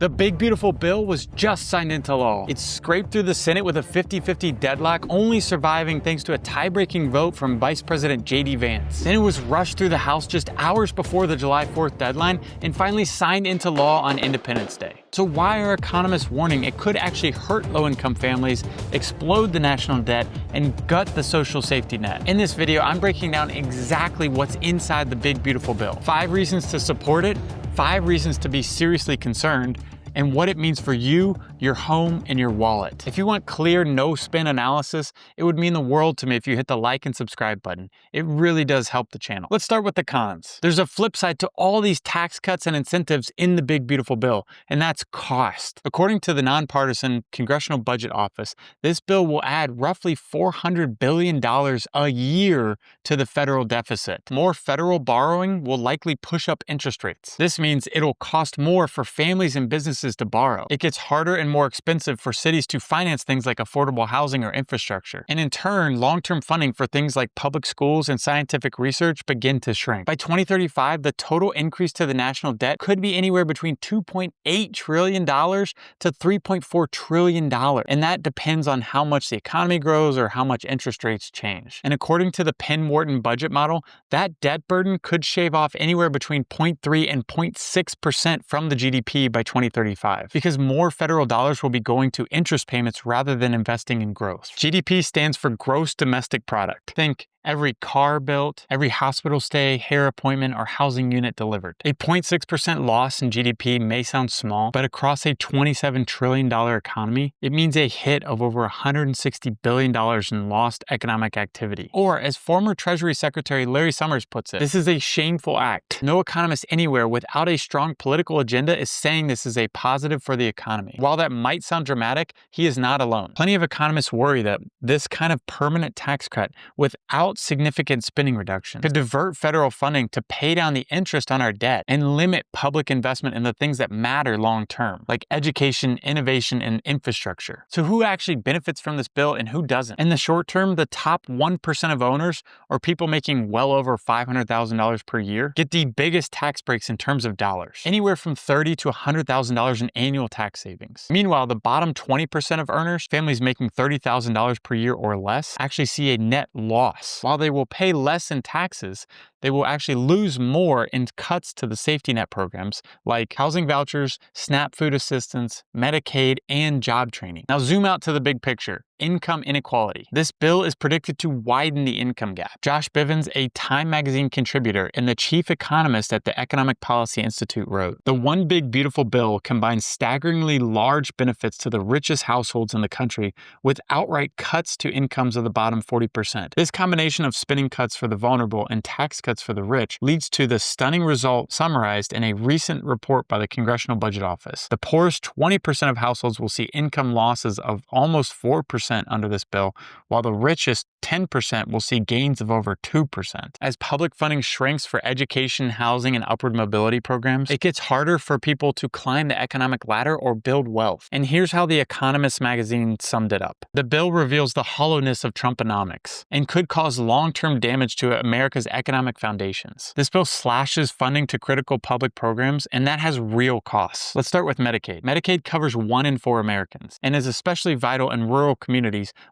The big beautiful bill was just signed into law. It scraped through the Senate with a 50-50 deadlock, only surviving thanks to a tie-breaking vote from Vice President J.D. Vance. Then it was rushed through the House just hours before the July 4th deadline and finally signed into law on Independence Day. So why are economists warning it could actually hurt low-income families, explode the national debt, and gut the social safety net? In this video, I'm breaking down exactly what's inside the big beautiful bill. 5 reasons to support it, 5 reasons to be seriously concerned, and what it means for you, your home, and your wallet. If you want clear, no-spin analysis, it would mean the world to me if you hit the like and subscribe button. It really does help the channel. Let's start with the cons. There's a flip side to all these tax cuts and incentives in the big beautiful bill, and that's cost. According to the nonpartisan Congressional Budget Office, this bill will add roughly $400 billion a year to the federal deficit. More federal borrowing will likely push up interest rates. This means it'll cost more for families and businesses to borrow. It gets harder and more expensive for cities to finance things like affordable housing or infrastructure. And in turn, long-term funding for things like public schools and scientific research begin to shrink. By 2035, the total increase to the national debt could be anywhere between $2.8 trillion to $3.4 trillion. And that depends on how much the economy grows or how much interest rates change. And according to the Penn-Wharton budget model, that debt burden could shave off anywhere between 0.3 and 0.6% from the GDP by 2035. Because more federal dollars will be going to interest payments rather than investing in growth. GDP stands for gross domestic product. Think every car built, every hospital stay, hair appointment, or housing unit delivered. A 0.6% loss in GDP may sound small, but across a $27 trillion economy, it means a hit of over $160 billion in lost economic activity. Or, as former Treasury Secretary Larry Summers puts it, this is a shameful act. No economist anywhere without a strong political agenda is saying this is a positive for the economy. While that might sound dramatic, he is not alone. Plenty of economists worry that this kind of permanent tax cut without significant spending reduction could divert federal funding to pay down the interest on our debt and limit public investment in the things that matter long term, like education, innovation, and infrastructure. So who actually benefits from this bill and who doesn't? In the short term, the top 1% of owners, or people making well over $500,000 per year, get the biggest tax breaks in terms of dollars, anywhere from $30,000 to $100,000 in annual tax savings. Meanwhile, the bottom 20% of earners, families making $30,000 per year or less, actually see a net loss. While they will pay less in taxes, they will actually lose more in cuts to the safety net programs like housing vouchers, SNAP food assistance, Medicaid, and job training. Now zoom out to the big picture. Income inequality. This bill is predicted to widen the income gap. Josh Bivens, a Time magazine contributor and the chief economist at the Economic Policy Institute, wrote, "The One Big Beautiful Bill combines staggeringly large benefits to the richest households in the country with outright cuts to incomes of the bottom 40%. This combination of spending cuts for the vulnerable and tax cuts for the rich leads to the stunning result summarized in a recent report by the Congressional Budget Office. The poorest 20% of households will see income losses of almost 4% under this bill, while the richest 10% will see gains of over 2%. As public funding shrinks for education, housing, and upward mobility programs, it gets harder for people to climb the economic ladder or build wealth. And here's how The Economist magazine summed it up. The bill reveals the hollowness of Trumponomics and could cause long-term damage to America's economic foundations. This bill slashes funding to critical public programs, and that has real costs. Let's start with Medicaid. Medicaid covers 1 in 4 Americans and is especially vital in rural communities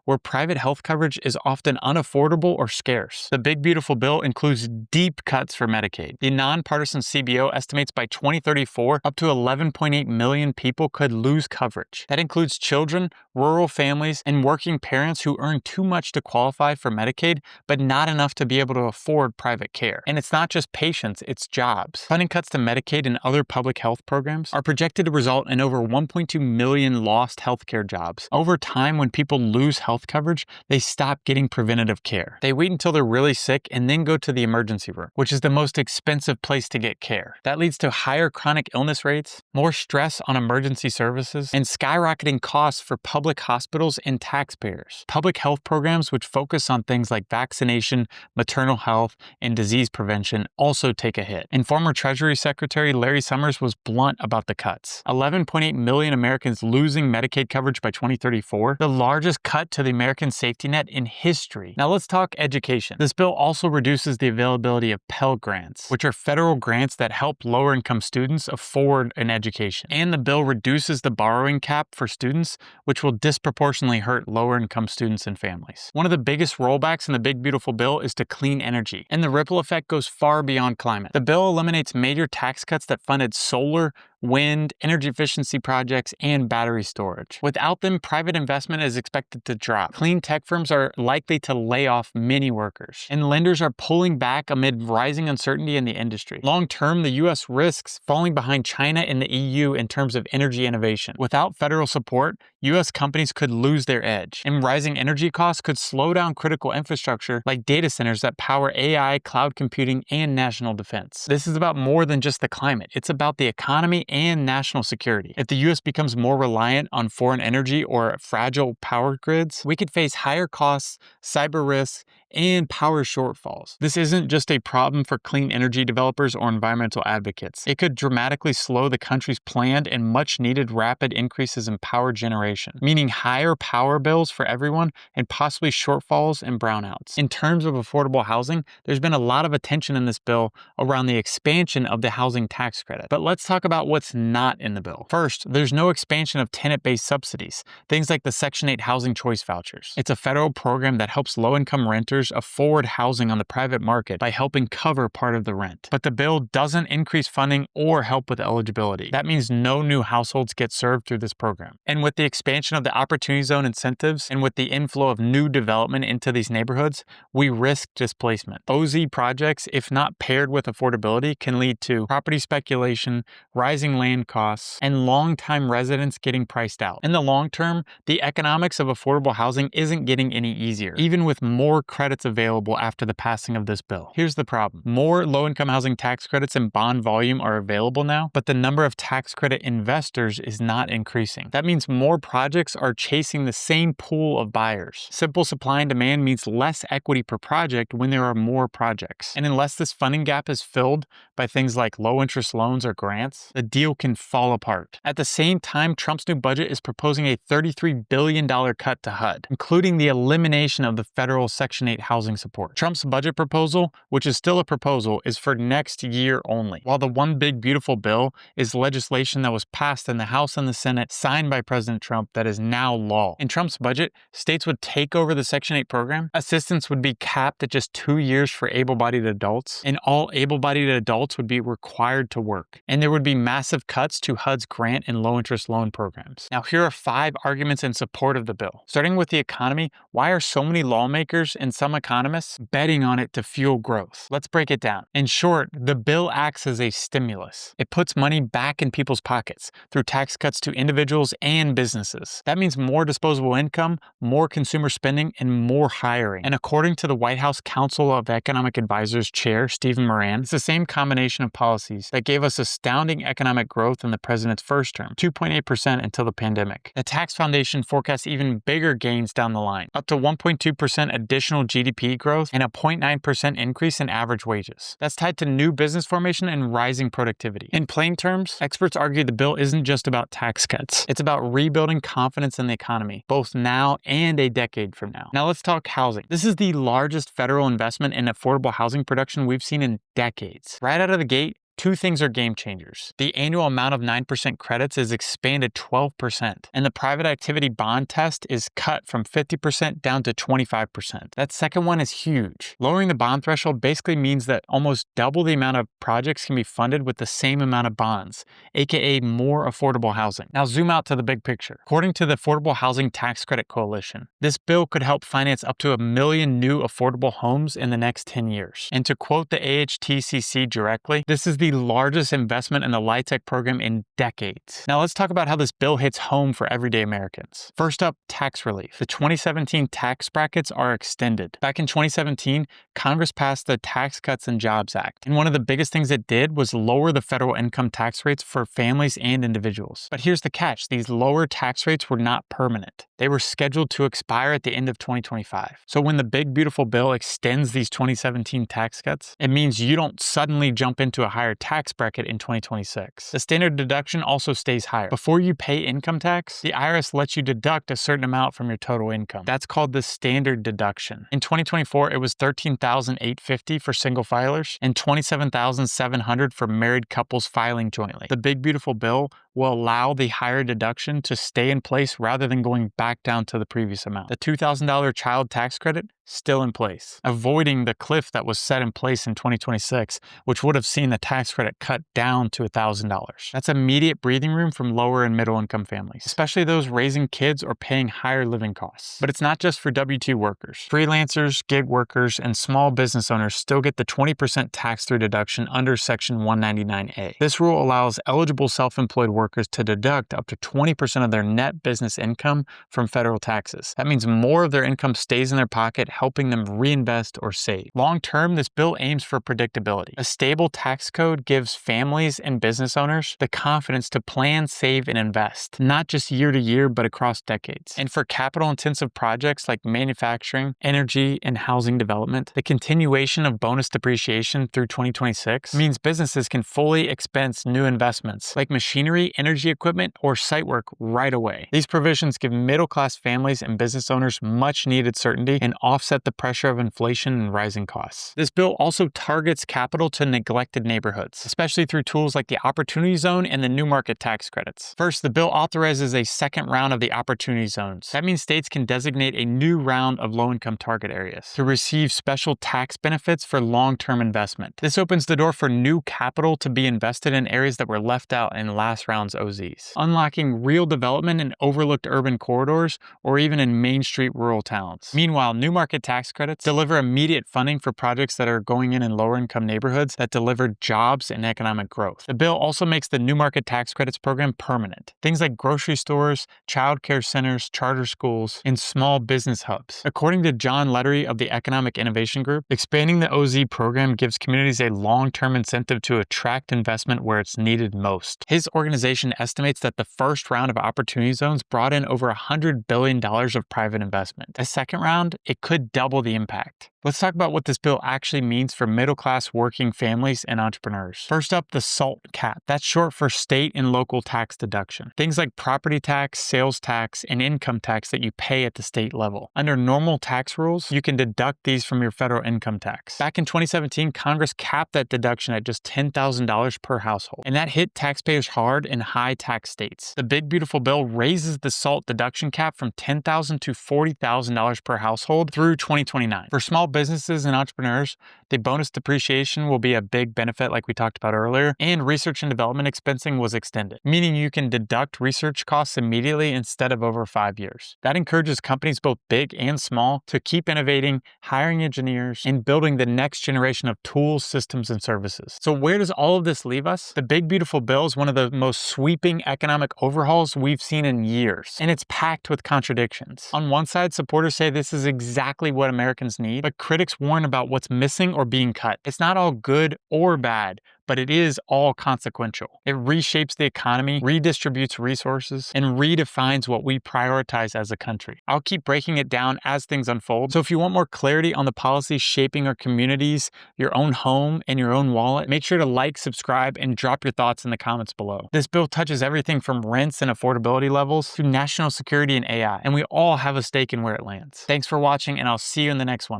where private health coverage is often unaffordable or scarce. The big beautiful bill includes deep cuts for Medicaid. The nonpartisan CBO estimates by 2034, up to 11.8 million people could lose coverage. That includes children, rural families, and working parents who earn too much to qualify for Medicaid, but not enough to be able to afford private care. And it's not just patients, it's jobs. Funding cuts to Medicaid and other public health programs are projected to result in over 1.2 million lost healthcare jobs. Over time, when people lose health coverage, they stop getting preventative care. They wait until they're really sick and then go to the emergency room, which is the most expensive place to get care. That leads to higher chronic illness rates, more stress on emergency services, and skyrocketing costs for public hospitals and taxpayers. Public health programs, which focus on things like vaccination, maternal health, and disease prevention, also take a hit. And former Treasury Secretary Larry Summers was blunt about the cuts. 11.8 million Americans losing Medicaid coverage by 2034, the largest largest cut to the American safety net in history. Now let's talk education. This bill also reduces the availability of Pell Grants, which are federal grants that help lower-income students afford an education. And the bill reduces the borrowing cap for students, which will disproportionately hurt lower-income students and families. One of the biggest rollbacks in the big beautiful bill is to clean energy, and the ripple effect goes far beyond climate. The bill eliminates major tax cuts that funded solar, wind, energy efficiency projects, and battery storage. Without them, private investment is expected to drop. Clean tech firms are likely to lay off many workers, and lenders are pulling back amid rising uncertainty in the industry. Long term, the U.S. risks falling behind China and the EU in terms of energy innovation. Without federal support, U.S. companies could lose their edge, and rising energy costs could slow down critical infrastructure like data centers that power AI, cloud computing, and national defense. This is about more than just the climate. It's about the economy and national security. If the U.S. becomes more reliant on foreign energy or fragile power grids, we could face higher costs, cyber risks, and power shortfalls. This isn't just a problem for clean energy developers or environmental advocates. It could dramatically slow the country's planned and much needed rapid increases in power generation, meaning higher power bills for everyone and possibly shortfalls and brownouts. In terms of affordable housing, there's been a lot of attention in this bill around the expansion of the housing tax credit. But let's talk about what's not in the bill. First, there's no expansion of tenant-based subsidies, things like the Section 8 Housing Choice Vouchers. It's a federal program that helps low-income renters afford housing on the private market by helping cover part of the rent. But the bill doesn't increase funding or help with eligibility. That means no new households get served through this program. And with the expansion of the Opportunity Zone incentives and with the inflow of new development into these neighborhoods, we risk displacement. OZ projects, if not paired with affordability, can lead to property speculation, rising land costs, and long-time residents getting priced out. In the long term, the economics of affordable housing isn't getting any easier, even with more credits available after the passing of this bill. Here's the problem. More low-income housing tax credits and bond volume are available now, but the number of tax credit investors is not increasing. That means more projects are chasing the same pool of buyers. Simple supply and demand means less equity per project when there are more projects. And unless this funding gap is filled by things like low-interest loans or grants, the deal can fall apart. At the same time, Trump's new budget is proposing a $33 billion cut to HUD, including the elimination of the federal Section 8 housing support. Trump's budget proposal, which is still a proposal, is for next year only, while the one big beautiful bill is legislation that was passed in the House and the Senate, signed by President Trump, that is now law. In Trump's budget, states would take over the Section 8 program, assistance would be capped at just 2 years for able-bodied adults, and all able-bodied adults would be required to work. And there would be massive cuts to HUD's grant and low-interest loan programs. Now, here are 5 arguments in support of the bill. Starting with the economy, why are so many lawmakers and some economists betting on it to fuel growth? Let's break it down. In short, the bill acts as a stimulus. It puts money back in people's pockets through tax cuts to individuals and businesses. That means more disposable income, more consumer spending, and more hiring. And according to the White House Council of Economic Advisors chair, Stephen Moran, it's the same combination of policies that gave us astounding economic growth in the president's first term, 2.8% until the pandemic. The Tax Foundation forecasts even bigger gains down the line, up to 1.2% additional GDP growth and a 0.9% increase in average wages. That's tied to new business formation and rising productivity. In plain terms, experts argue the bill isn't just about tax cuts. It's about rebuilding confidence in the economy, both now and a decade from now. Now let's talk housing. This is the largest federal investment in affordable housing production we've seen in decades. Right out of the gate, 2 things are game changers. The annual amount of 9% credits is expanded 12%, and the private activity bond test is cut from 50% down to 25%. That second one is huge. Lowering the bond threshold basically means that almost double the amount of projects can be funded with the same amount of bonds, aka more affordable housing. Now zoom out to the big picture. According to the Affordable Housing Tax Credit Coalition, this bill could help finance up to 1 million new affordable homes in the next 10 years. And to quote the LIHTC directly, this is the largest investment in the LIHTC program in decades. Now let's talk about how this bill hits home for everyday Americans. First up, tax relief. The 2017 tax brackets are extended. Back in 2017, Congress passed the Tax Cuts and Jobs Act, and one of the biggest things it did was lower the federal income tax rates for families and individuals. But here's the catch. These lower tax rates were not permanent. They were scheduled to expire at the end of 2025. So when the big beautiful bill extends these 2017 tax cuts, it means you don't suddenly jump into a higher tax bracket in 2026. The standard deduction also stays higher. Before you pay income tax, the IRS lets you deduct a certain amount from your total income. That's called the standard deduction. In 2024, it was $13,850 for single filers and $27,700 for married couples filing jointly. The big beautiful bill will allow the higher deduction to stay in place rather than going back down to the previous amount. The $2,000 child tax credit still in place, avoiding the cliff that was set in place in 2026, which would have seen the tax credit cut down to $1,000. That's immediate breathing room from lower and middle income families, especially those raising kids or paying higher living costs. But it's not just for W-2 workers. Freelancers, gig workers, and small business owners still get the 20% tax-through deduction under Section 199A. This rule allows eligible self-employed workers to deduct up to 20% of their net business income from federal taxes. That means more of their income stays in their pocket, helping them reinvest or save. Long term, this bill aims for predictability. A stable tax code gives families and business owners the confidence to plan, save, and invest, not just year to year, but across decades. And for capital-intensive projects like manufacturing, energy, and housing development, the continuation of bonus depreciation through 2026 means businesses can fully expense new investments like machinery, energy equipment, or site work right away. These provisions give middle-class families and business owners much-needed certainty and offset the pressure of inflation and rising costs. This bill also targets capital to neglected neighborhoods, especially through tools like the Opportunity Zone and the New Market Tax Credits. First, the bill authorizes a second round of the Opportunity Zones. That means states can designate a new round of low-income target areas to receive special tax benefits for long-term investment. This opens the door for new capital to be invested in areas that were left out in last round's OZs, unlocking real development in overlooked urban corridors or even in Main Street rural towns. Meanwhile, New Market tax credits deliver immediate funding for projects that are going in lower income neighborhoods that deliver jobs and economic growth. The bill also makes the New Market Tax Credits program permanent. Things like grocery stores, child care centers, charter schools, and small business hubs. According to John Lettery of the Economic Innovation Group, expanding the OZ program gives communities a long-term incentive to attract investment where it's needed most. His organization estimates that the first round of Opportunity Zones brought in over $100 billion of private investment. A second round, it could double the impact. Let's talk about what this bill actually means for middle-class working families and entrepreneurs. First up, the SALT cap. That's short for state and local tax deduction. Things like property tax, sales tax, and income tax that you pay at the state level. Under normal tax rules, you can deduct these from your federal income tax. Back in 2017, Congress capped that deduction at just $10,000 per household, and that hit taxpayers hard in high-tax states. The big beautiful bill raises the SALT deduction cap from $10,000 to $40,000 per household through 2029. For small businesses and entrepreneurs, the bonus depreciation will be a big benefit like we talked about earlier, and research and development expensing was extended, meaning you can deduct research costs immediately instead of over 5 years. That encourages companies both big and small to keep innovating, hiring engineers, and building the next generation of tools, systems, and services. So where does all of this leave us? The big beautiful bill is one of the most sweeping economic overhauls we've seen in years, and it's packed with contradictions. On one side, supporters say this is exactly what Americans need, but critics warn about what's missing or being cut. It's not all good or bad, but it is all consequential. It reshapes the economy, redistributes resources, and redefines what we prioritize as a country. I'll keep breaking it down as things unfold. So if you want more clarity on the policies shaping our communities, your own home, and your own wallet, make sure to like, subscribe, and drop your thoughts in the comments below. This bill touches everything from rents and affordability levels to national security and AI, and we all have a stake in where it lands. Thanks for watching, and I'll see you in the next one.